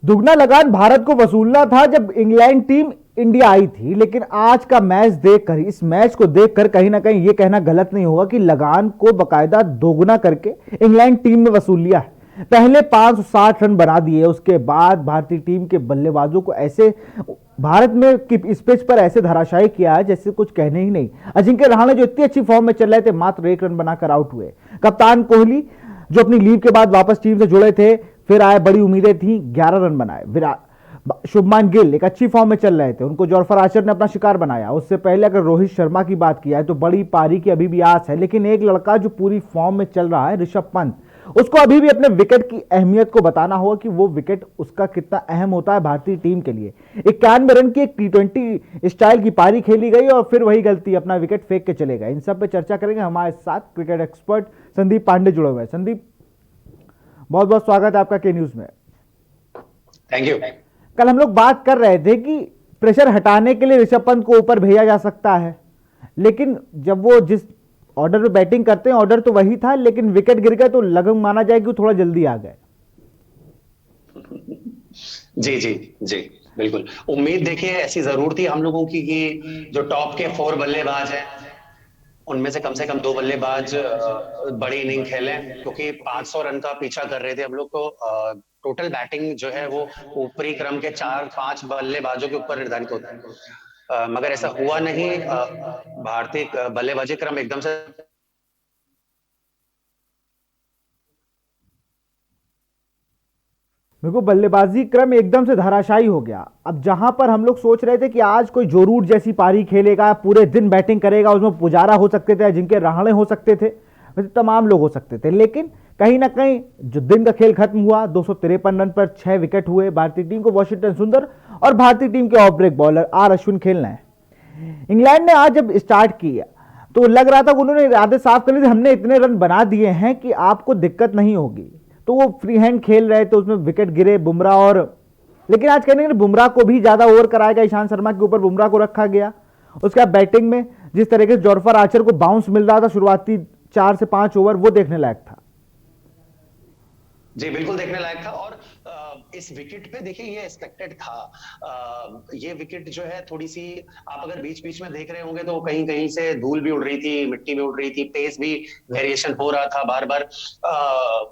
दुगना लगान भारत को वसूलना था जब इंग्लैंड टीम इंडिया आई थी, लेकिन आज का मैच देखकर, इस मैच को देखकर कहीं ना कहीं यह कहना गलत नहीं होगा कि लगान को बकायदा दोगुना करके इंग्लैंड टीम में वसूल लिया है। पहले 560 रन बना दिए, उसके बाद भारतीय टीम के बल्लेबाजों को ऐसे भारत में कि इस पिच पर ऐसे धराशायी किया है जैसे कुछ कहने ही नहीं। अजिंक्य रहाणे जो इतनी अच्छी फॉर्म में चल रहे थे, मात्र 1 रन बनाकर आउट हुए। कप्तान कोहली जो अपनी लीव के बाद वापस टीम से जुड़े थे, फिर आए, बड़ी उम्मीदें थी, 11 रन बनाए। विराट, शुभमान गिल एक अच्छी फॉर्म में चल रहे थे, उनको जॉर्फर आर्चर ने अपना शिकार बनाया। उससे पहले अगर रोहित शर्मा की बात की जाए तो बड़ी पारी की अभी भी आस है, लेकिन एक लड़का जो पूरी फॉर्म में चल रहा है, ऋषभ पंत, उसको अभी भी अपने विकेट की अहमियत को बताना होगा कि वो विकेट उसका कितना अहम होता है भारतीय टीम के लिए। 91 रन की एक T20 स्टाइल की पारी खेली गई और फिर वही गलती, अपना विकेट फेंक के चले गए। इन सब पे चर्चा करेंगे, हमारे साथ क्रिकेट एक्सपर्ट संदीप पांडे जुड़े हुए हैं। संदीप, बहुत बहुत स्वागत है आपका के न्यूज में। Thank you. कल हम लोग बात कर रहे थे कि प्रेशर हटाने के लिए ऋषभ पंत को ऊपर भेजा जा सकता है, लेकिन जब वो जिस ऑर्डर में बैटिंग करते हैं, ऑर्डर तो वही था, लेकिन विकेट गिर गए तो लगभग माना जाए कि वो थोड़ा जल्दी आ गए। जी जी जी, बिल्कुल। उम्मीद देखिए ऐसी जरूर थी हम लोगों की कि जो टॉप के 4 बल्लेबाज हैं उनमें से कम 2 बल्लेबाज बड़ी इनिंग खेलें, क्योंकि 500 रन का पीछा कर रहे थे हम लोग। तो टोटल बैटिंग जो है वो ऊपरी क्रम के 4-5 बल्लेबाजों के ऊपर निर्धारित होता है, मगर ऐसा हुआ नहीं। भारतीय बल्लेबाजी क्रम एकदम से मेरे को बल्लेबाजी क्रम एकदम से धराशायी हो गया। अब जहां पर हम लोग सोच रहे थे कि आज कोई जोरूट जैसी पारी खेलेगा, पूरे दिन बैटिंग करेगा, उसमें पुजारा हो सकते थे, अजिंक्य रहाणे हो सकते थे, वैसे तमाम लोग हो सकते थे, लेकिन कहीं ना कहीं जो दिन का खेल खत्म हुआ, 253 रन पर 6 विकेट हुए। भारतीय टीम को वॉशिंगटन सुंदर और भारतीय टीम के off break bowler R Ashwin खेलना है। इंग्लैंड ने आज जब स्टार्ट किया तो लग रहा था उन्होंने इरादे साफ कर लिए थे, हमने इतने रन बना दिए हैं कि आपको दिक्कत नहीं होगी। तो वो फ्री हैंड खेल रहे थे, उसमें विकेट गिरे बुमराह और, लेकिन आज कहने बुमराह को भी ज्यादा ओवर कराया गया, ईशांत शर्मा के ऊपर बुमराह को रखा गया। उसके बाद बैटिंग में जिस तरीके से जॉर्फर आर्चर को बाउंस मिल रहा था शुरुआती 4 से 5 ओवर, वो देखने लायक था। जी बिल्कुल देखने लायक था। और इस विकेट पे देखिए ये एक्सपेक्टेड था। ये विकेट जो है थोड़ी सी, आप अगर बीच बीच में देख रहे होंगे तो कहीं कहीं से धूल भी उड़ रही थी, मिट्टी भी उड़ रही थी, पेस भी वेरिएशन हो रहा था बार बार।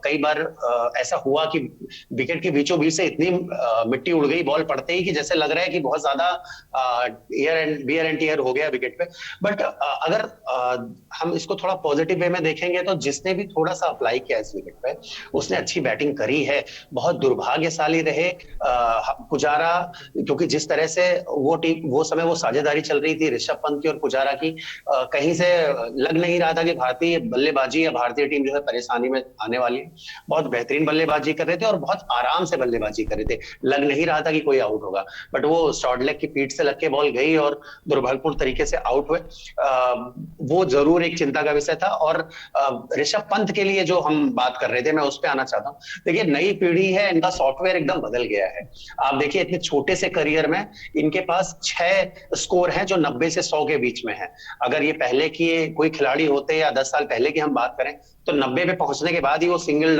कई बार ऐसा हुआ कि विकेट के बीचों बीच से इतनी मिट्टी उड़ गई बॉल पड़ते ही कि जैसे लग रहा है कि बहुत ज्यादा वियर एंड टियर हो गया विकेट पे। बट अगर हम इसको थोड़ा पॉजिटिव वे में देखेंगे तो जिसने भी थोड़ा सा अप्लाई किया इस विकेट पे उसने अच्छी बैटिंग करी है। बहुत दुर्भाग्यशाली रहे पुजारा, क्योंकि जिस तरह से वो टीम वो समय वो साझेदारी चल रही थी ऋषभ पंत की और पुजारा की, कहीं से लग नहीं रहा था कि भारतीय बल्लेबाजी या भारतीय टीम जो है परेशानी में आने वाली है। बहुत बेहतरीन बल्लेबाजी कर रहे थे और बहुत आराम से बल्लेबाजी कर रहे थे, लग नहीं रहा था कि कोई आउट होगा। बट वो शॉर्ट लेग की पीठ से लग के बॉल गई और दुर्भाग्यपूर्ण तरीके से आउट हुए। वो जरूर एक चिंता का विषय था। और ऋषभ पंत के लिए जो हम बात कर रहे थे, मैं उस पर आना चाहता हूँ। देखिए नई पीढ़ी है, इनका सॉफ्टवेयर एकदम बदल गया है। आप देखिए इतने छोटे से करियर में इनके पास 6 स्कोर हैं जो 90 से 100 के बीच में है। अगर ये पहले की कोई खिलाड़ी होते या 10 साल पहले की हम बात करें तो 90 पे पहुंचने के बाद ही वो सिंगल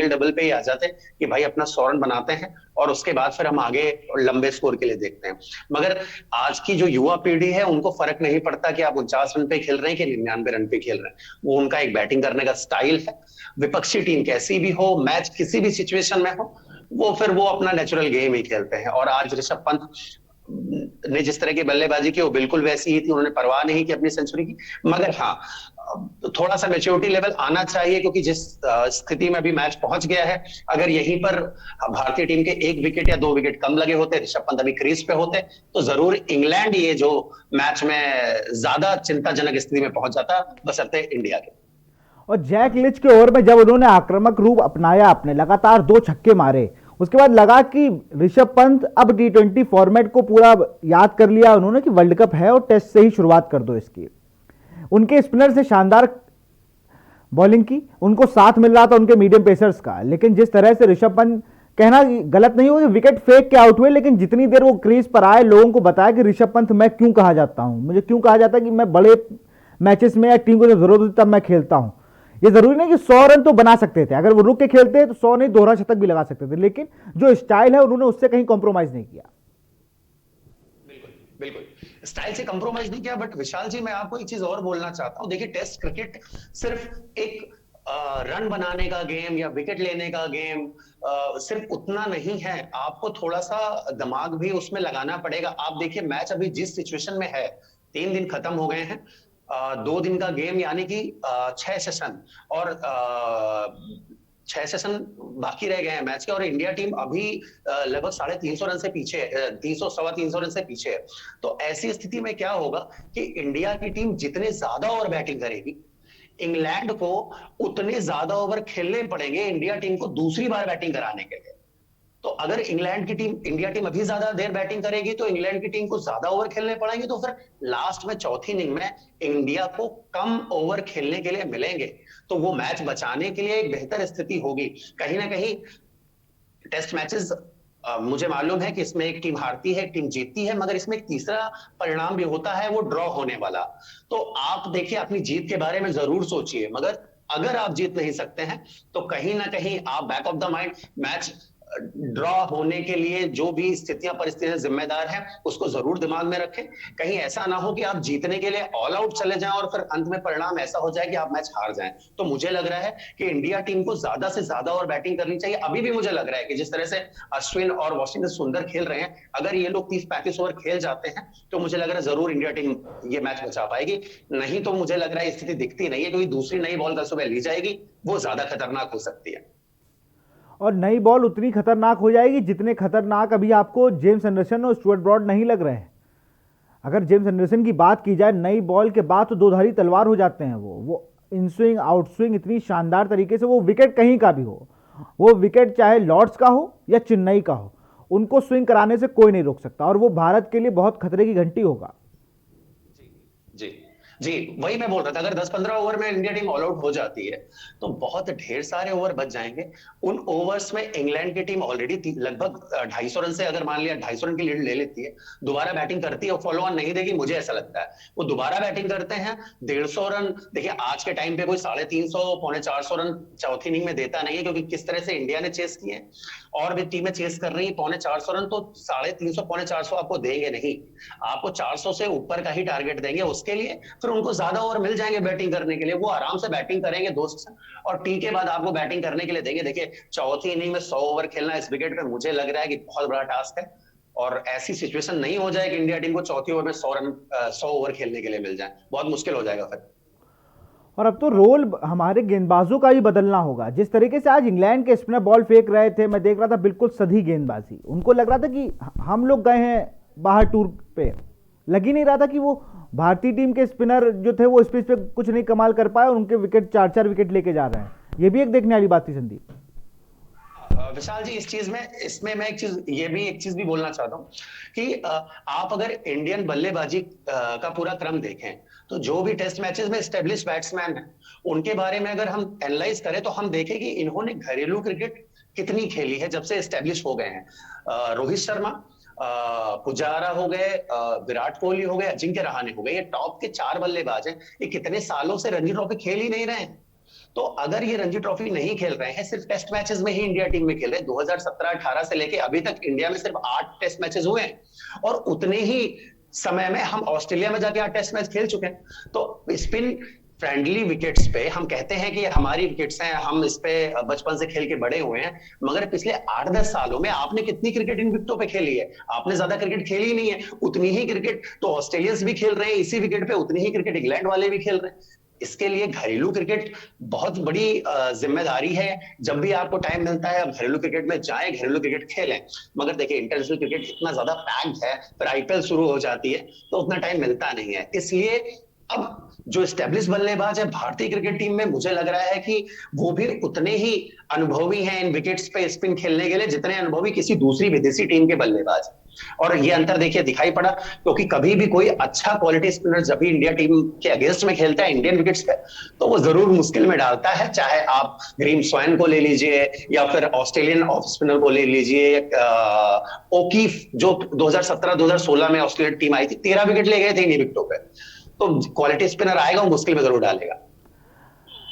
डबल पे ही आ जाते कि भाई अपना 100 रन बनाते हैं और उसके बाद फिर हम आगे लंबे स्कोर के लिए देखते हैं। मगर आज की जो युवा पीढ़ी है उनको फर्क नहीं पड़ता कि आप 49 रन पे खेल रहे हैं कि 99 रन पे खेल रहे हैं। वो उनका एक बैटिंग करने का स्टाइल है। विपक्षी टीम कैसी भी हो, मैच किसी भी सिचुएशन में हो, वो फिर वो अपना नेचुरल गेम ही खेलते हैं। और आज ऋषभ पंत ने जिस तरह की बल्लेबाजी की वो बिल्कुल वैसी ही थी, उन्होंने परवाह नहीं की अपनी सेंचुरी की। मगर हाँ, थोड़ा सा मैच्योरिटी लेवल आना चाहिए, क्योंकि जिस स्थिति में अभी मैच पहुंच गया है, अगर यहीं पर भारतीय टीम के 1 विकेट या 2 विकेट कम लगे होते, ऋषभ पंत अभी क्रीज पे होते, तो जरूर इंग्लैंड ये जो मैच में ज्यादा चिंताजनक स्थिति में पहुंच जाता बशर्ते इंडिया के। और जैक लिच के ओवर में जब उन्होंने आक्रामक रूप अपनाया, अपने लगातार 2 छक्के मारे, उसके बाद लगा कि ऋषभ पंत अब T20 फॉर्मेट को पूरा याद कर लिया उन्होंने कि वर्ल्ड कप है और टेस्ट से ही शुरुआत कर दो इसकी। उनके स्पिनर से शानदार बॉलिंग की, उनको साथ मिल रहा था उनके मीडियम पेसर्स का, लेकिन जिस तरह से ऋषभ पंत, कहना गलत नहीं होगा, विकेट फेंक के आउट हुए, लेकिन जितनी देर वो क्रीज पर आए लोगों को बताया कि ऋषभ पंत मैं क्यों कहा जाता हूं, मुझे क्यों कहा जाता है कि मैं बड़े मैचेस में या टीम को जब जरूरत होती तब मैं खेलता हूं। ये जरूरी नहीं कि 100 रन तो बना सकते थे, अगर वो रुक के खेलते तो 100 नहीं दोहरा शतक भी लगा सकते थे, लेकिन जो स्टाइल है उन्होंने उससे कहीं कॉम्प्रोमाइज नहीं किया। बिल्कुल बिल्कुल स्टाइल से कंप्रोमाइज नहीं किया। बट विशाल जी, मैं आपको एक चीज और बोलना चाहता हूं। देखिए, टेस्ट क्रिकेट सिर्फ एक रन बनाने का गेम या विकेट लेने का गेम सिर्फ उतना नहीं है। आपको थोड़ा सा दिमाग भी उसमें लगाना पड़ेगा। आप देखिए, मैच अभी जिस सिचुएशन में है, 3 दिन खत्म हो गए हैं, 2 दिन का गेम, यानी कि 6 सेशन, और 6 सेशन बाकी रह गए हैं मैच के, और इंडिया टीम अभी लगभग 350 रन से पीछे है, 300 सवा 300 रन से पीछे है। तो ऐसी स्थिति में क्या होगा कि इंडिया की टीम जितने ज्यादा ओवर बैटिंग करेगी, इंग्लैंड को उतने ज्यादा ओवर खेलने पड़ेंगे इंडिया टीम को दूसरी बार बैटिंग कराने के लिए। तो अगर इंडिया टीम अभी ज्यादा देर बैटिंग करेगी तो इंग्लैंड की टीम को ज्यादा ओवर खेलने पड़ेंगे, तो फिर लास्ट में चौथी इनिंग में इंडिया को कम ओवर खेलने के लिए मिलेंगे। तो वो मैच बचाने के लिए एक बेहतर स्थिति होगी। कहीं ना कहीं टेस्ट मैचेस, मुझे मालूम है कि इसमें एक टीम हारती है, एक टीम जीतती है, मगर इसमें एक तीसरा परिणाम भी होता है, वो ड्रॉ होने वाला। तो आप देखिए, अपनी जीत के बारे में जरूर सोचिए, मगर अगर आप जीत नहीं सकते हैं तो कहीं ना कहीं आप back of the mind match draw होने के लिए जो भी स्थितियां परिस्थितियां जिम्मेदार हैं उसको जरूर दिमाग में रखें। कहीं ऐसा ना हो कि आप जीतने के लिए ऑल आउट चले जाएं और फिर अंत में परिणाम ऐसा हो जाए कि आप मैच हार जाएं। तो मुझे लग रहा है कि इंडिया टीम को ज्यादा से ज्यादा और बैटिंग करनी चाहिए। अभी भी मुझे लग रहा है कि जिस तरह से अश्विन और वॉशिंगटन सुंदर खेल रहे हैं, अगर ये लोग 30-35 ओवर खेल जाते हैं तो मुझे लग रहा है जरूर इंडिया टीम ये मैच बचा पाएगी। नहीं तो मुझे लग रहा है स्थिति दिखती नहीं है, क्योंकि दूसरी नई बॉल 10 ओवर ली जाएगी, वो ज्यादा खतरनाक हो सकती है। और नई बॉल उतनी खतरनाक हो जाएगी जितने खतरनाक अभी आपको जेम्स एंडरसन और स्टुअर्ट ब्रॉड नहीं लग रहे हैं। अगर जेम्स एंडरसन की बात की जाए, नई बॉल के बाद तो दो-धारी तलवार हो जाते हैं। वो इन स्विंग आउट स्विंग इतनी शानदार तरीके से, वो विकेट कहीं का भी हो, वो विकेट चाहे लॉर्ड्स का हो या चेन्नई का हो, उनको स्विंग कराने से कोई नहीं रोक सकता, और वो भारत के लिए बहुत खतरे की घंटी होगा। जी जी, वही मैं बोल रहा था। अगर 10-15 ओवर में इंडिया टीम ऑल आउट हो जाती है तो बहुत ढेर सारे ओवर बच जाएंगे। उन ओवर्स में इंग्लैंड की टीम ऑलरेडी लगभग 250 रन से, अगर मान लिया 250 रन की लीड ले लेती है, दोबारा बैटिंग करती है और फॉलो ऑन नहीं देगी, मुझे ऐसा लगता है वो दोबारा बैटिंग करते हैं 150 रन। देखिए, आज के टाइम पे कोई 350 450 रन चौथी इनिंग में देता नहीं है, क्योंकि किस तरह से इंडिया ने चेस किए, और भी टीमें चेस कर रही है 450 रन, तो 350 450 आपको देंगे नहीं, आपको 400 से ऊपर का ही टारगेट देंगे। उसके लिए फिर उनको ज्यादा ओवर मिल जाएंगे बैटिंग करने के लिए, वो आराम से बैटिंग करेंगे 2 सेशन, और टी के बाद आपको बैटिंग करने के लिए देंगे। देखिए, चौथी इनिंग में 100 ओवर खेलना इस विकेट पे मुझे लग रहा है कि बहुत बड़ा टास्क है, और ऐसी सिचुएशन नहीं हो जाए कि इंडिया टीम को चौथी ओवर में 100 ओवर खेलने के लिए मिल जाए, बहुत मुश्किल हो जाएगा फिर। और अब तो रोल हमारे गेंदबाजों का ही बदलना होगा। जिस तरीके से आज इंग्लैंड के स्पिनर बॉल फेंक रहे थे, मैं देख रहा था बिल्कुल सधी गेंदबाजी, उनको लग रहा था कि हम लोग गए हैं बाहर टूर पे, लग ही नहीं रहा था कि वो भारतीय टीम के स्पिनर जो थे वो इस पिच पे कुछ नहीं कमाल कर पाए, और उनके विकेट 4-4 विकेट लेके जा रहे हैं। ये भी एक देखने वाली बात थी संदीप। विशाल जी, इसमें मैं एक चीज भी बोलना चाहता हूँ कि आप अगर इंडियन बल्लेबाजी का पूरा क्रम देखें तो जो भी टेस्ट मैचेस में एस्टेब्लिश बैट्समैन हैं उनके बारे में अगर हम एनालाइज करें तो हम देखें कि इन्होंने घरेलू क्रिकेट कितनी खेली है जब से एस्टेब्लिश हो गए हैं। रोहित शर्मा, पुजारा हो गए, विराट कोहली हो गए, अजिंक्य रहाणे हो गए, ये टॉप के 4 बल्लेबाज हैं। ये कितने सालों से रणजी ट्रॉफी खेल ही नहीं रहे हैं। तो अगर ये रणजी ट्रॉफी नहीं खेल रहे हैं, सिर्फ टेस्ट मैचेस में ही इंडिया टीम में खेल रहे हैं, 2017-18 से लेके अभी तक इंडिया में सिर्फ 8 टेस्ट मैचेस हुए हैं, और उतने ही समय में हम ऑस्ट्रेलिया में जाके 8 टेस्ट मैच खेल चुके हैं। तो स्पिन फ्रेंडली विकेट्स पे हम कहते हैं कि हमारी विकेट्स हैं, हम इस पे बचपन से खेल के बड़े हुए हैं, मगर पिछले 8-10 सालों में आपने कितनी क्रिकेट इन विकेटों पे खेली है? आपने ज्यादा क्रिकेट खेली ही नहीं है। उतनी ही क्रिकेट तो ऑस्ट्रेलियंस भी खेल रहे हैं इसी विकेट पे, उतनी ही क्रिकेट इंग्लैंड वाले भी खेल रहे हैं। इसके लिए घरेलू क्रिकेट बहुत बड़ी जिम्मेदारी है। जब भी आपको टाइम मिलता है आप घरेलू क्रिकेट में जाएं, घरेलू क्रिकेट खेलें। मगर देखिए, इंटरनेशनल क्रिकेट इतना ज्यादा पैक्ड है, फिर आईपीएल शुरू हो जाती है तो उतना टाइम मिलता नहीं है। इसलिए अब जो एस्टेब्लिश बल्लेबाज है भारतीय क्रिकेट टीम में, मुझे लग रहा है कि वो भी उतने ही अनुभवी हैं इन विकेट्स पे स्पिन खेलने के लिए जितने अनुभवी किसी दूसरी विदेशी टीम के बल्लेबाज। और ये अंतर देखिए दिखाई पड़ा, क्योंकि कभी भी कोई अच्छा क्वालिटी स्पिनर जब भी इंडिया टीम के अगेंस्ट में खेलता है इंडियन विकेट्स पे, तो वो जरूर मुश्किल में डालता है। चाहे आप ग्रीम स्वैन को ले लीजिए या फिर ऑस्ट्रेलियन ऑफ स्पिनर को ले लीजिए, ओकीफ जो 2017-2016 में ऑस्ट्रेलियन टीम आई थी, 13 विकेट ले गए थे इन विकेटों पे। तो क्वालिटी स्पिनर आएगा वो मुश्किल में जरूर डालेगा।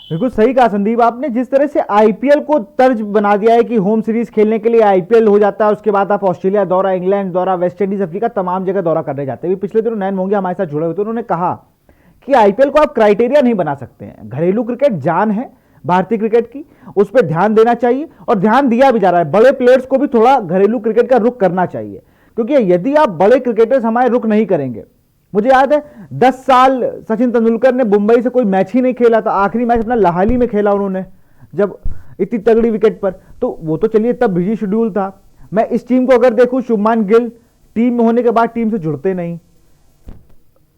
बिल्कुल सही कहा संदीप आपने। जिस तरह से आईपीएल को तर्ज बना दिया है कि होम सीरीज खेलने के लिए आईपीएल हो जाता है, उसके बाद आप ऑस्ट्रेलिया दौरा, इंग्लैंड दौरा, वेस्ट इंडीज, अफ्रीका, तमाम जगह दौरा करने जाते हैं। अभी पिछले दिनों नैन मोंगिया हमारे साथ जुड़े हुए थे, उन्होंने कहा कि आईपीएल को आप क्राइटेरिया नहीं बना सकते हैं। घरेलू क्रिकेट जान है भारतीय क्रिकेट की, उस पर ध्यान देना चाहिए और ध्यान दिया भी जा रहा है। बड़े प्लेयर्स को भी थोड़ा घरेलू क्रिकेट का रुख करना चाहिए, क्योंकि यदि आप बड़े क्रिकेटर्स हमारे रुख नहीं करेंगे, मुझे याद है 10 साल सचिन तेंदुलकर ने मुंबई से कोई मैच ही नहीं खेला था। आखिरी मैच अपना लाहली में खेला उन्होंने, जब इतनी तगड़ी विकेट पर। तो वो तो चलिए तब बिजी शेड्यूल था। मैं इस टीम को अगर देखूं, शुभमान गिल टीम में होने के बाद टीम से जुड़ते नहीं,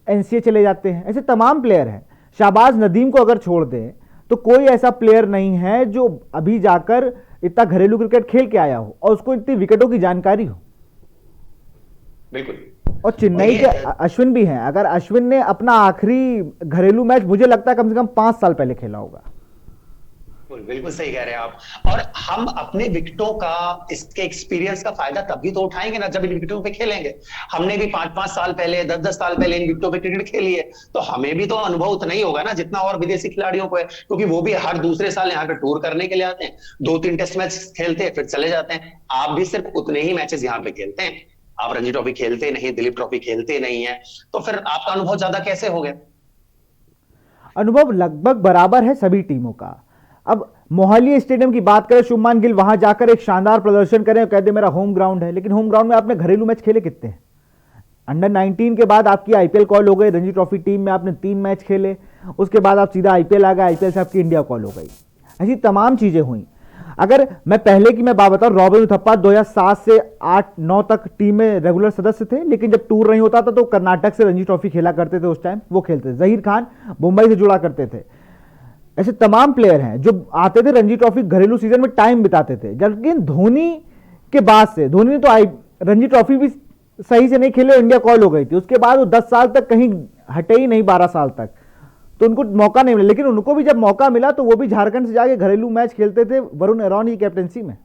एनसीए चले जाते हैं। ऐसे तमाम प्लेयर हैं। शाहबाज नदीम को अगर छोड़ दें तो कोई ऐसा प्लेयर नहीं है जो अभी जाकर इतना घरेलू क्रिकेट खेल के आया हो और उसको इतनी विकेटों की जानकारी हो। बिल्कुल। और चेन्नई के अश्विन भी हैं। अगर अश्विन ने अपना आखिरी घरेलू मैच मुझे लगता है कम से कम 5 साल पहले खेला होगा। बिल्कुल सही कह रहे हैं आप। और हम अपने विकेटों का, इसके एक्सपीरियंस का फायदा तभी तो उठाएंगे ना जब इन विकेटों पे खेलेंगे। हमने भी 5-5 साल पहले, 10-10 साल पहले इन विकेटों पे क्रिकेट खेली है, तो हमें भी तो अनुभव उतना ही होगा ना जितना और विदेशी खिलाड़ियों को है, क्योंकि वो भी हर दूसरे साल यहाँ पे टूर करने के लिए आते हैं, 2-3 टेस्ट मैच खेलते हैं फिर चले जाते हैं। आप भी सिर्फ उतने ही मैचेस यहाँ पे खेलते हैं। आप रणजी ट्रॉफी खेलते नहीं, दिलीप ट्रॉफी खेलते नहीं है, तो फिर आपका अनुभव ज्यादा कैसे हो गया? अनुभव लगभग बराबर है सभी टीमों का। अब मोहाली स्टेडियम की बात करें, शुभमान गिल वहां जाकर एक शानदार प्रदर्शन करें और कह दे मेरा होम ग्राउंड है, लेकिन होम ग्राउंड में आपने घरेलू मैच खेले कितने हैं? अंडर 19 के बाद आपकी आईपीएल कॉल हो गई, रणजी ट्रॉफी टीम में आपने 3 मैच खेले, उसके बाद आप सीधा आईपीएल आ गए, आईपीएल से आपकी इंडिया कॉल हो गई। ऐसी तमाम चीजें हुई। अगर मैं पहले की मैं बात बताऊं, रॉबिन उथप्पा 2007 से 8-9 तक टीम में रेगुलर सदस्य थे, लेकिन जब टूर नहीं होता था तो कर्नाटक से रणजी ट्रॉफी खेला करते थे। उस टाइम वो खेलते थे। जहीर खान मुंबई से जुड़ा करते थे। ऐसे तमाम प्लेयर हैं जो आते थे रणजी ट्रॉफी घरेलू सीजन में टाइम बिताते थे। लेकिन धोनी के बाद से, धोनी ने तो रणजी ट्रॉफी भी सही से नहीं खेले, इंडिया कॉल हो गई थी। उसके बाद वो 10 साल तक कहीं हटे ही नहीं, 12 साल तक, तो उनको मौका नहीं मिला। लेकिन उनको भी जब मौका मिला तो वो भी झारखंड से जाके घरेलू मैच खेलते थे वरुण एरोन की कैप्टनसी में।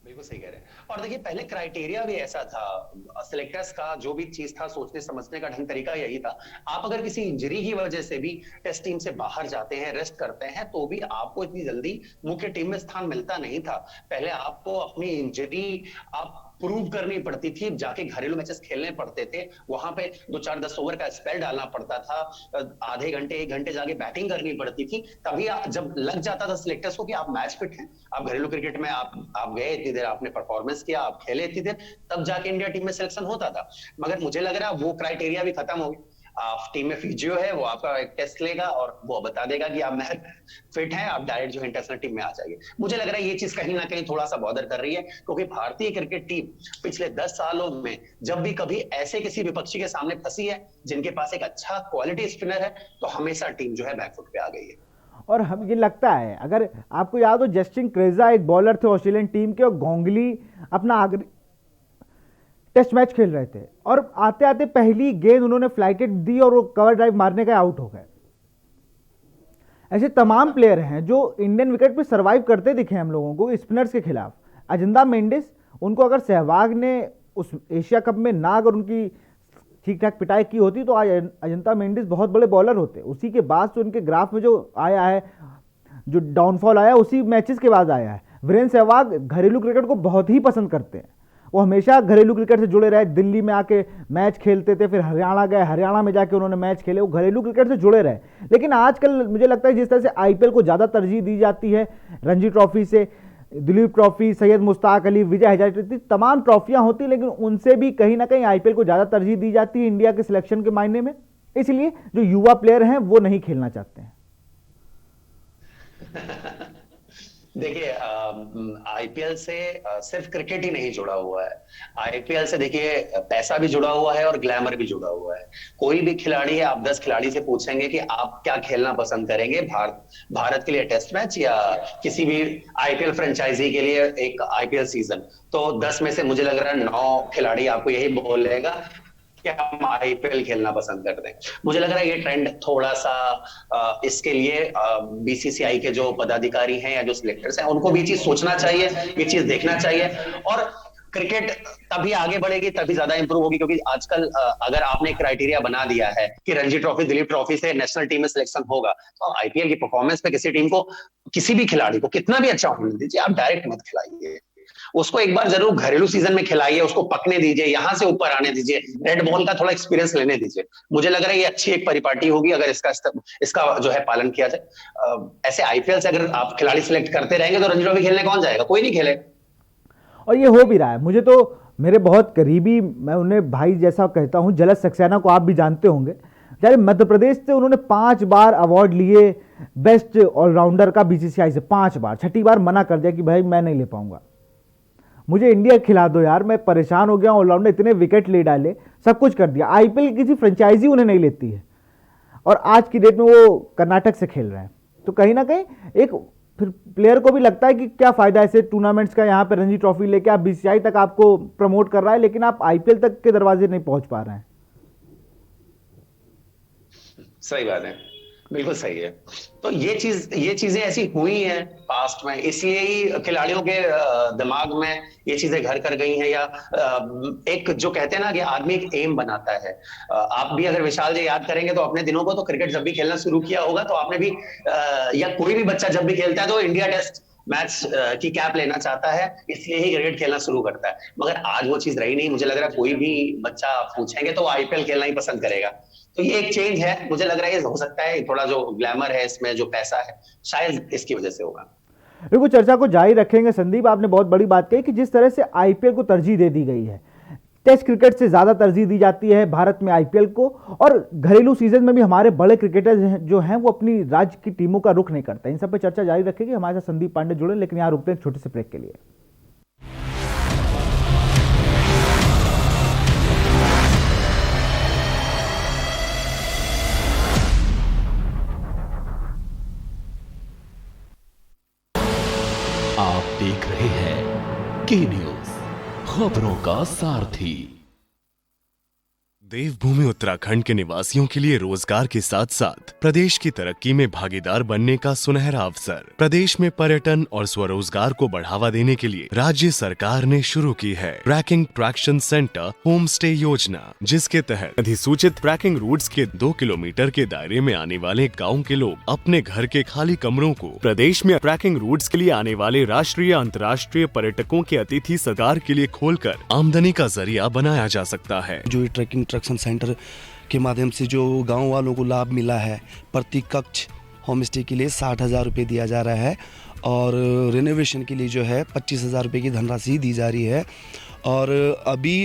बिल्कुल सही कह रहे हैं। और देखिए पहले क्राइटेरिया भी ऐसा था, सिलेक्टर्स का जो भी चीज था, सोचने समझने का ढंग तरीका यही था। आप अगर किसी इंजरी की वजह से भी टेस्ट टीम से बाहर जाते हैं, रेस्ट करते हैं, तो भी आपको इतनी जल्दी मुख्य टीम में स्थान मिलता नहीं था। पहले आपको अपनी इंजरी आप प्रूव करनी पड़ती थी, जाके घरेलू मैचेस खेलने पड़ते थे, वहां पे 2-4-10 ओवर का स्पेल डालना पड़ता था, आधे घंटे 1 घंटे जाके बैटिंग करनी पड़ती थी, तभी जब लग जाता था सिलेक्टर्स को कि आप मैच फिट हैं, आप घरेलू क्रिकेट में आप गए इतनी देर, आपने परफॉर्मेंस किया, आप खेले इतनी देर, तब जाके इंडिया टीम में सिलेक्शन होता था। मगर मुझे लग रहा है वो क्राइटेरिया भी खत्म हो गया। आप टीम में फिजियो है, वो आपका एक टेस्ट लेगा और वो बता देगा कि आप मैच फिट हैं, आप डायरेक्ट जो इंटरनेशनल टीम में आ जाइए। मुझे लग रहा है ये चीज कहीं ना कहीं थोड़ा सा बॉदर कर रही है, क्योंकि भारतीय क्रिकेट टीम पिछले 10 सालों में जब भी कभी ऐसे किसी विपक्षी के सामने फंसी है जिनके पास एक अच्छा क्वालिटी स्पिनर है, तो हमेशा टीम जो है बैकफुट पे आ गई है। और हम ये लगता है, अगर आपको याद हो, जस्टिन क्रेजा एक बॉलर थे ऑस्ट्रेलियन टीम के, और गोंगली अपना आखिरी टेस्ट मैच खेल रहे थे और आते आते पहली गेंद उन्होंने फ्लाइटेड दी और वो कवर ड्राइव मारने का आउट हो गए। ऐसे तमाम प्लेयर हैं जो इंडियन विकेट पे सरवाइव करते दिखे हम लोगों को स्पिनर्स के खिलाफ। अजिंता मेंडिस, उनको अगर सहवाग ने उस एशिया कप में ना अगर उनकी ठीक ठाक पिटाई की होती तो आज अजिंता मेंडिस बहुत बड़े बॉलर होते। उसी के बाद से उनके ग्राफ में जो आया है, जो डाउनफॉल आया, उसी मैचेस के बाद आया है। वीरेंद्र सहवाग घरेलू क्रिकेट को बहुत ही पसंद करते हैं। वो हमेशा घरेलू क्रिकेट से जुड़े रहे। दिल्ली में आके मैच खेलते थे, फिर हरियाणा गए, हरियाणा में जाके उन्होंने मैच खेले। वो घरेलू क्रिकेट से जुड़े रहे। लेकिन आजकल मुझे लगता है जिस तरह से आईपीएल को ज़्यादा तरजीह दी जाती है, रणजी ट्रॉफी से दिलीप ट्रॉफी, सैयद मुश्ताक अली, विजय हजारे, तमाम ट्रॉफियां होती, लेकिन उनसे भी कहीं ना कहीं आईपीएल को ज़्यादा तरजीह दी जाती है इंडिया के सिलेक्शन के मायने में। इसलिए जो युवा प्लेयर हैं वो नहीं खेलना चाहते हैं। देखिए आईपीएल से सिर्फ क्रिकेट ही नहीं जुड़ा हुआ है। आईपीएल से देखिए पैसा भी जुड़ा हुआ है और ग्लैमर भी जुड़ा हुआ है। कोई भी खिलाड़ी है, आप 10 खिलाड़ी से पूछेंगे कि आप क्या खेलना पसंद करेंगे, भारत के लिए टेस्ट मैच या किसी भी आईपीएल फ्रेंचाइजी के लिए एक आईपीएल सीजन, तो 10 में से मुझे लग रहा है 9 खिलाड़ी आपको यही बोलेगा कि हम आईपीएल खेलना पसंद करते हैं। मुझे लग रहा है ये ट्रेंड थोड़ा सा इसके लिए बीसीसीआई के जो पदाधिकारी हैं या जो सिलेक्टर्स हैं उनको भी ये चीज सोचना चाहिए, ये चीज देखना चाहिए। और क्रिकेट तभी आगे बढ़ेगी, तभी ज्यादा इंप्रूव होगी, क्योंकि आजकल अगर आपने क्राइटेरिया बना दिया है कि रणजी ट्रॉफी, दिलीप ट्रॉफी से नेशनल टीम में सिलेक्शन होगा, तो आईपीएल की परफॉर्मेंस पे किसी टीम को, किसी भी खिलाड़ी को कितना भी अच्छा होने दीजिए, आप डायरेक्ट मत खिलाइए उसको। एक बार जरूर घरेलू सीजन में खिलाइए, उसको पकने दीजिए, यहां से ऊपर आने दीजिए, रेड बॉल का थोड़ा एक्सपीरियंस लेने दीजिए। मुझे लग रहा है ये अच्छी एक परिपाटी होगी अगर इसका जो है पालन किया जाए। ऐसे आईपीएल से अगर आप खिलाड़ी सिलेक्ट करते रहेंगे तो रणजी ट्रॉफी खेलने कौन जाएगा? कोई नहीं खेले। और ये हो भी रहा है। मुझे तो मेरे बहुत करीबी, मैं उन्हें भाई जैसा कहता हूं, जलज सक्सेना को आप भी जानते होंगे, यार मध्य प्रदेश से उन्होंने 5 बार अवार्ड लिए बेस्ट ऑलराउंडर का बीसीसीआई से, 5 बार। छठी बार मना कर दिया कि भाई मैं नहीं ले पाऊंगा, मुझे इंडिया खिला दो यार, मैं परेशान हो गया हूं, ऑलराउंडर इतने विकेट ले डाले, सब कुछ कर दिया। आईपीएल की किसी फ्रेंचाइजी उन्हें नहीं लेती है, और आज की डेट में वो कर्नाटक से खेल रहे हैं। तो कहीं ना कहीं एक फिर प्लेयर को भी लगता है कि क्या फायदा ऐसे टूर्नामेंट्स का, यहाँ पे रणजी ट्रॉफी लेके आप बीसीसीआई तक आपको प्रमोट कर रहा है, लेकिन आप आईपीएल तक के दरवाजे नहीं पहुंच पा रहे हैं। सही बात है, बिल्कुल सही है। तो ये चीजें ऐसी हुई हैं पास्ट में, इसलिए ही खिलाड़ियों के दिमाग में ये चीजें घर कर गई हैं। या एक जो कहते हैं ना कि आदमी एक एम बनाता है। आप भी अगर विशाल जी याद करेंगे तो अपने दिनों को, तो क्रिकेट जब भी खेलना शुरू किया होगा तो आपने भी या कोई भी बच्चा जब भी खेलता है तो इंडिया टेस्ट मैच की कैप लेना चाहता है, इसलिए ही क्रिकेट खेलना शुरू करता है। मगर आज वो चीज रही नहीं। मुझे लग रहा है कोई भी बच्चा पूछेंगे तो आईपीएल खेलना ही पसंद करेगा। तो ये एक चेंज है, मुझे लग रहा है ये हो सकता है थोड़ा जो ग्लैमर है इसमें, जो पैसा है, शायद इसकी वजह से होगा। देखो, चर्चा को जारी रखेंगे। संदीप, आपने बहुत बड़ी बात कही कि जिस तरह से आईपीएल को तरजीह दे दी गई है, टेस्ट क्रिकेट से ज्यादा तरजीह दी जाती है भारत में आईपीएल को, और घरेलू सीजन में भी हमारे बड़े क्रिकेटर जो हैं वो अपनी राज्य की टीमों का रुख नहीं करते। इन सब पे चर्चा जारी रखेगी। हमारे साथ संदीप पांडे जुड़े, लेकिन यहां रुकते हैं छोटे से ब्रेक के लिए। आप देख रहे हैं के न्यूज, खबरों का सारथी। देवभूमि उत्तराखंड के निवासियों के लिए रोजगार के साथ साथ प्रदेश की तरक्की में भागीदार बनने का सुनहरा अवसर। प्रदेश में पर्यटन और स्वरोजगार को बढ़ावा देने के लिए राज्य सरकार ने शुरू की है tracking traction centre home stay योजना, जिसके तहत अधिसूचित ट्रैकिंग रूट्स के 2 किलोमीटर के दायरे में आने वाले गाँव के लोग अपने घर के खाली कमरों को प्रदेश में ट्रैकिंग रूट्स के लिए आने वाले राष्ट्रीय अंतर्राष्ट्रीय पर्यटकों के अतिथि सत्कार के लिए खोलकर आमदनी का जरिया बनाया जा सकता है। जो ट्रैकिंग ट्रैक्शन सेंटर के माध्यम से जो गांव वालों को लाभ मिला है, प्रति कक्ष होम स्टे के लिए 60,000 रुपये दिया जा रहा है, और रिनोवेशन के लिए जो है 25,000 रुपये की धनराशि दी जा रही है। और अभी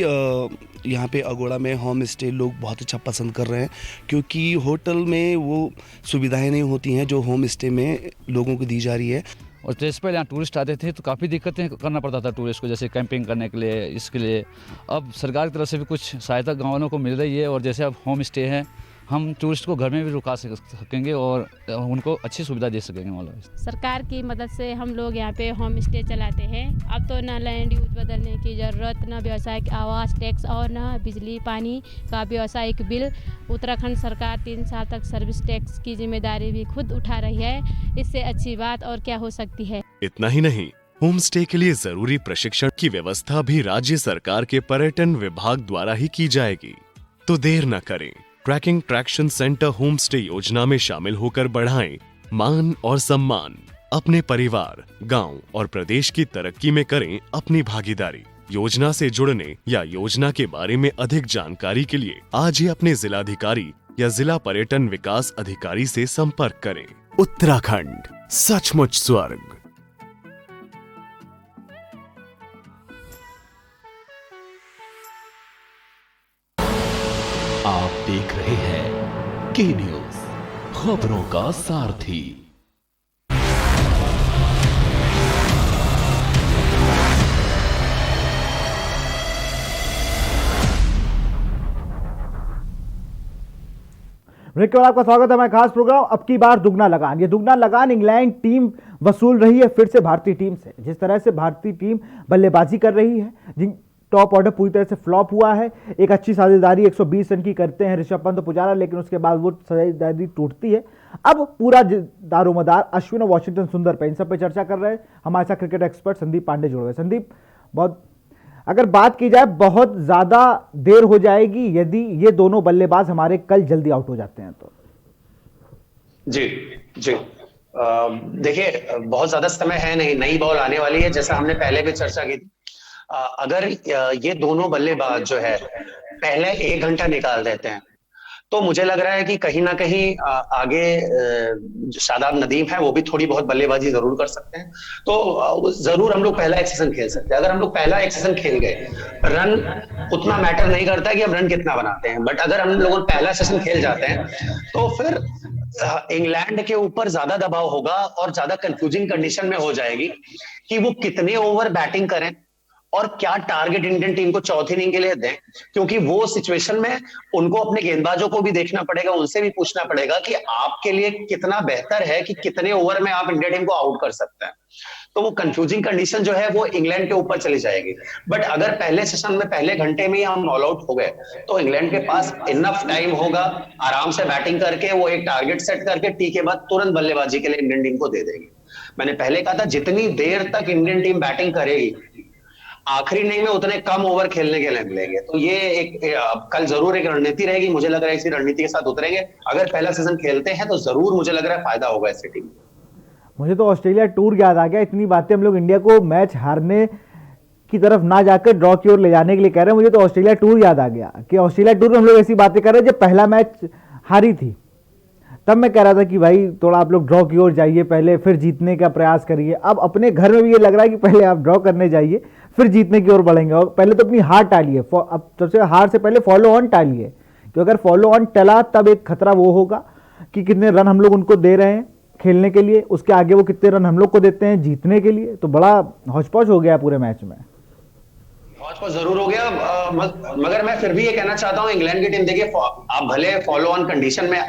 यहाँ पे अगोड़ा में होम स्टे लोग बहुत अच्छा पसंद कर रहे हैं, क्योंकि होटल में वो सुविधाएं नहीं होती हैं जो होम स्टे में लोगों को दी जा रही है। और जैसे पहले यहाँ टूरिस्ट आते थे तो काफ़ी दिक्कतें करना पड़ता था टूरिस्ट को, जैसे कैंपिंग करने के लिए, इसके लिए। अब सरकार की तरफ से भी कुछ सहायता गाँव वालों को मिल रही है, और जैसे अब होम स्टे है, हम टूरिस्ट को घर में भी रुका सकेंगे और उनको अच्छी सुविधा दे सकेंगे। मतलब सरकार की मदद से हम लोग यहाँ पे होम स्टे चलाते हैं। अब तो ना लैंड यूज बदलने की ज़रूरत, ना व्यवसाय के आवास टैक्स, और ना बिजली पानी का व्यवसायिक बिल। उत्तराखंड सरकार 3 साल तक सर्विस टैक्स की जिम्मेदारी भी खुद उठा रही है। इससे अच्छी बात और क्या हो सकती है। इतना ही नहीं, होम स्टे के लिए जरूरी प्रशिक्षण की व्यवस्था भी राज्य सरकार के पर्यटन विभाग द्वारा ही की जाएगी। तो देर न करें, tracking traction centre home stay योजना में शामिल होकर बढ़ाएं मान और सम्मान। अपने परिवार, गांव और प्रदेश की तरक्की में करें अपनी भागीदारी। योजना से जुड़ने या योजना के बारे में अधिक जानकारी के लिए आज ही अपने जिलाधिकारी या जिला पर्यटन विकास अधिकारी से संपर्क करें। उत्तराखंड, सचमुच स्वर्ग। आप देख रहे हैं के न्यूज, खबरों का सारथी। ब्रेक के बाद आपका स्वागत है हमारे खास प्रोग्राम अब की बार दुगना लगान। ये दुगना लगान इंग्लैंड टीम वसूल रही है फिर से भारतीय टीम से। जिस तरह से भारतीय टीम बल्लेबाजी कर रही है, जिन टॉप ऑर्डर पूरी तरह से फ्लॉप हुआ है। एक अच्छी साझेदारी 120 रन की करते हैं ऋषभ पंत और पुजारा, लेकिन उसके बाद वो साझेदारी टूटती है। अब पूरा दारोमदार अश्विन और वॉशिंगटन सुंदर पे, इन सब पे चर्चा कर रहे हैं हमारे साथ क्रिकेट एक्सपर्ट संदीप पांडे जुड़ गए। संदीप, बहुत अगर बात की जाए बहुत ज्यादा देर हो जाएगी यदि ये दोनों बल्लेबाज हमारे कल जल्दी आउट हो जाते हैं तो। जी जी देखिए बहुत ज्यादा समय है नहीं, नई बॉल आने वाली है, जैसा हमने पहले भी चर्चा की थी। अगर ये दोनों बल्लेबाज जो है पहले 1 घंटा निकाल देते हैं तो मुझे लग रहा है कि कहीं ना कहीं आगे जो शादाब नदीम है वो भी थोड़ी बहुत बल्लेबाजी जरूर कर सकते हैं। तो जरूर हम लोग पहला एक सीजन खेल सकते हैं। अगर हम लोग पहला एक सीजन खेल गए, रन उतना मैटर नहीं करता कि हम रन कितना बनाते हैं, बट अगर हम लोग पहला सेशन खेल जाते हैं तो फिर इंग्लैंड के ऊपर ज्यादा दबाव होगा और ज्यादा कंफ्यूजिंग कंडीशन में हो जाएगी कि वो कितने ओवर बैटिंग करें और क्या टारगेट इंडियन टीम को चौथी इनिंग के लिए दें, क्योंकि वो सिचुएशन में उनको अपने गेंदबाजों को भी देखना पड़ेगा, उनसे भी पूछना पड़ेगा कि आपके लिए कितना बेहतर है कि कितने ओवर में आप इंडिया टीम को आउट कर सकते हैं। तो वो कंफ्यूजिंग कंडीशन जो है वो इंग्लैंड के ऊपर चली जाएगी। बट अगर पहले सेशन में पहले घंटे में ही हम ऑल आउट हो गए तो इंग्लैंड के पास इनफ टाइम होगा आराम से बैटिंग करके वो एक टारगेट सेट करके टी के बाद तुरंत बल्लेबाजी के लिए इंडियन टीम को दे देगी। मैंने पहले कहा था जितनी देर तक इंडियन टीम बैटिंग करेगी आखिरी इनिंग में उतने कम ओवर खेलने के लिए मिलेंगे। तो ये एक कल जरूर एक रणनीति रहेगी, मुझे लग रहा है इसी रणनीति के साथ उतरेंगे। अगर पहला सीजन खेलते हैं तो जरूर मुझे लग रहा है फायदा होगा इससे टीम। मुझे तो ऑस्ट्रेलिया टूर याद आ गया, इतनी बातें हम लोग इंडिया को मैच हारने की तरफ ना जाकर ड्रॉ की ओर ले जाने के लिए कह रहे हैं। मुझे तो ऑस्ट्रेलिया टूर याद आ गया कि ऑस्ट्रेलिया टूर में हम लोग ऐसी बातें कर रहे हैं जब पहला मैच हारी थी, तब मैं कह रहा था कि भाई थोड़ा आप लोग ड्रॉ की ओर जाइए पहले, फिर जीतने का प्रयास करिए। अब अपने घर में भी ये लग रहा है कि पहले आप ड्रॉ करने जाइए फिर जीतने की ओर बढ़ेंगे, और पहले तो अपनी हार टालिए। अब सबसे हार से पहले फॉलो ऑन टालिए, क्योंकि अगर फॉलो ऑन टला तब एक खतरा वो होगा कि कितने रन हम लोग उनको दे रहे हैं खेलने के लिए, उसके आगे वो कितने रन हम लोग को देते हैं जीतने के लिए। तो बड़ा हौच-पौच हो गया पूरे मैच में। हौच-पौच जरूर हो गया, मगर मैं फिर भी ये कहना चाहता हूं इंग्लैंड की टीम देखिए आप भले फॉलो ऑन कंडीशन में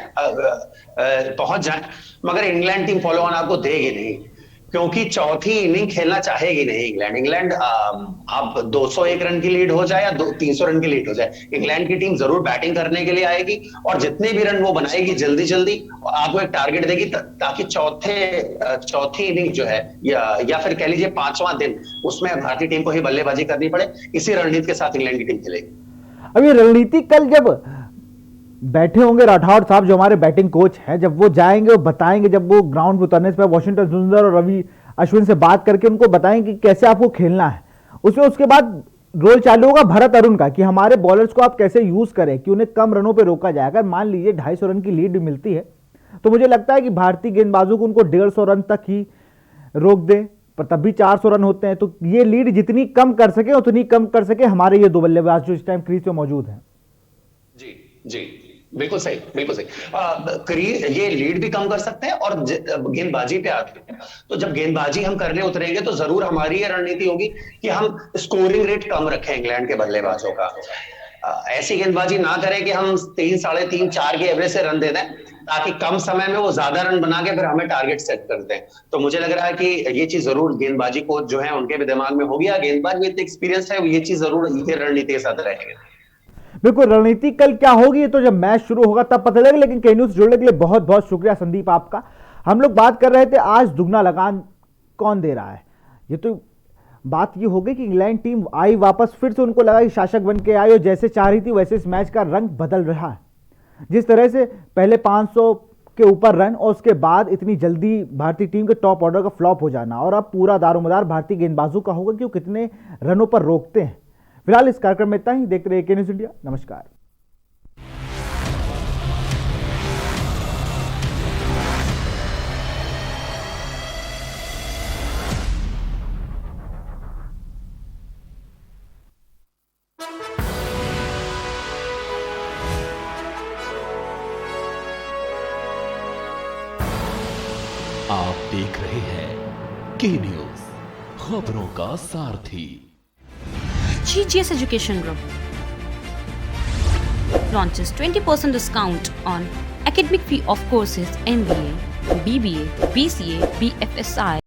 पहुंच जाएं मगर इंग्लैंड टीम फॉलो ऑन आपको देगी नहीं, क्योंकि चौथी इनिंग खेलना चाहेगी नहीं इंग्लैंड। आप 201 रन की लीड हो जाए या 300 रन की लीड हो जाए, इंग्लैंड की टीम जरूर बैटिंग करने के लिए आएगी और जितने भी रन वो बनाएगी जल्दी जल्दी आपको एक टारगेट देगी, ताकि चौथी इनिंग जो है या फिर कह लीजिए 5वां दिन उसमें भारतीय टीम को ही बल्लेबाजी करनी पड़े। इसी रणनीति के साथ इंग्लैंड की टीम खेलेगी। अब ये रणनीति कल जब बैठे होंगे राठौड़ साहब जो हमारे बैटिंग कोच हैं, जब वो जाएंगे वो बताएंगे, जब वो ग्राउंड पर उतरने से वॉशिंगटन सुंदर और रवि अश्विन से बात करके उनको बताएंगे कि कैसे आपको खेलना है। उसके बाद रोल चालू होगा भरत अरुण का कि हमारे बॉलर्स को आप कैसे यूज करें कि उन्हें कम रनों पे रोका जाए। अगर मान लीजिए 250 रन की लीड मिलती है तो मुझे लगता है कि भारतीय गेंदबाजों को उनको 150 रन तक ही रोक दे, पर तब भी 400 रन होते हैं। तो ये लीड जितनी कम कर सके उतनी कम कर सके हमारे ये दो बल्लेबाज जो इस टाइम क्रीज पे मौजूद हैं। जी जी बिल्कुल सही, बिल्कुल सही। ये लीड भी कम कर सकते हैं और गेंदबाजी पे आते हैं तो जब गेंदबाजी हम करने उतरेंगे तो जरूर हमारी ये रणनीति होगी कि हम स्कोरिंग रेट कम रखें इंग्लैंड के बल्लेबाजों का। ऐसी गेंदबाजी ना करें कि हम 3, 3.5, 4 के एवरेज से रन दे दें ताकि कम समय में वो ज्यादा रन बना के फिर हमें टारगेट सेट कर दें। तो मुझे लग रहा है कि ये चीज जरूर गेंदबाजी कोच जो है उनके भी दिमाग में होगी, गेंदबाज विद एक्सपीरियंस है, ये चीज जरूर ये रणनीति के साथ रहेगी। बिल्कुल, रणनीति कल क्या होगी तो जब मैच शुरू होगा तब पता लगेगा। लेकिन के न्यूज़ जुड़ने के लिए बहुत बहुत शुक्रिया संदीप आपका। हम लोग बात कर रहे थे आज दुगना लगान कौन दे रहा है। ये तो बात ये हो गई कि इंग्लैंड टीम आई वापस, फिर से उनको लगा कि शासक बन के आई और जैसे चाह रही थी वैसे इस मैच का रंग बदल रहा है। जिस तरह से पहले 500 के ऊपर रन और उसके बाद इतनी जल्दी भारतीय टीम के टॉप ऑर्डर का फ्लॉप हो जाना, और अब पूरा दारोमदार भारतीय गेंदबाजों का होगा कि वो कितने रनों पर रोकते हैं। फिलहाल इस कार्यक्रम में इतना ही। देखते रहिए के न्यूज़ इंडिया। नमस्कार। आप देख रहे हैं के न्यूज़, खबरों का सारथी। GGS Education Group launches 20% discount on academic fee of courses MBA, BBA, BCA, BFSI,